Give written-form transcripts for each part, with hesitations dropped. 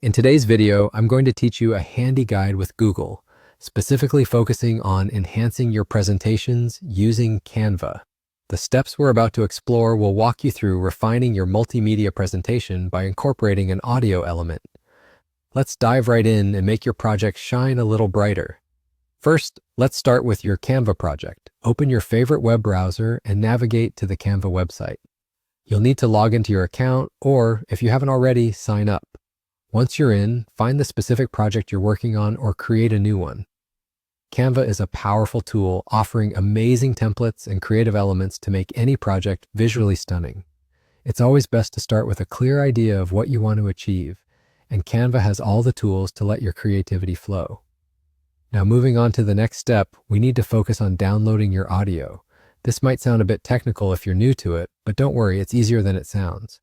In today's video, I'm going to teach you a handy guide with Google, specifically focusing on enhancing your presentations using Canva. The steps we're about to explore will walk you through refining your multimedia presentation by incorporating an audio element. Let's dive right in and make your project shine a little brighter. First, let's start with your Canva project. Open your favorite web browser and navigate to the Canva website. You'll need to log into your account, or if you haven't already, sign up. Once you're in, find the specific project you're working on or create a new one. Canva is a powerful tool offering amazing templates and creative elements to make any project visually stunning. It's always best to start with a clear idea of what you want to achieve, and Canva has all the tools to let your creativity flow. Now, moving on to the next step, we need to focus on downloading your audio. This might sound a bit technical if you're new to it, but don't worry, it's easier than it sounds.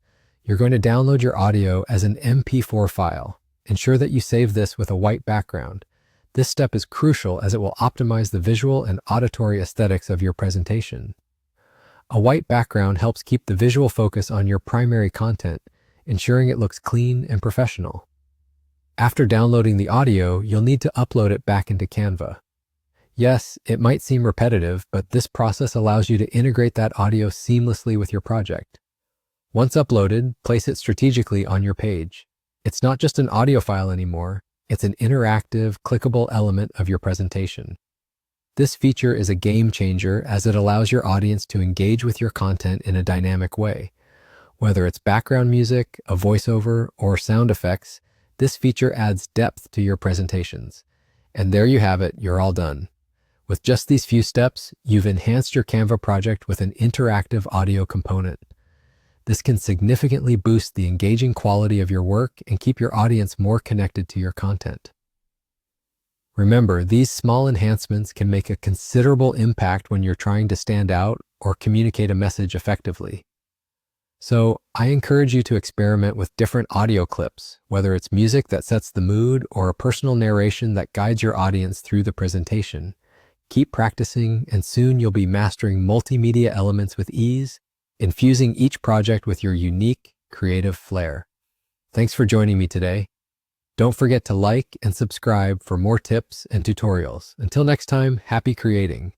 You're going to download your audio as an MP4 file. Ensure that you save this with a white background. This step is crucial as it will optimize the visual and auditory aesthetics of your presentation. A white background helps keep the visual focus on your primary content, ensuring it looks clean and professional. After downloading the audio, you'll need to upload it back into Canva. Yes, it might seem repetitive, but this process allows you to integrate that audio seamlessly with your project. Once uploaded, place it strategically on your page. It's not just an audio file anymore, it's an interactive, clickable element of your presentation. This feature is a game changer as it allows your audience to engage with your content in a dynamic way. Whether it's background music, a voiceover, or sound effects, this feature adds depth to your presentations. And there you have it, you're all done. With just these few steps, you've enhanced your Canva project with an interactive audio component. This can significantly boost the engaging quality of your work and keep your audience more connected to your content. Remember, these small enhancements can make a considerable impact when you're trying to stand out or communicate a message effectively. So, I encourage you to experiment with different audio clips, whether it's music that sets the mood or a personal narration that guides your audience through the presentation. Keep practicing, and soon you'll be mastering multimedia elements with ease, infusing each project with your unique, creative flair. Thanks for joining me today. Don't forget to like and subscribe for more tips and tutorials. Until next time, happy creating.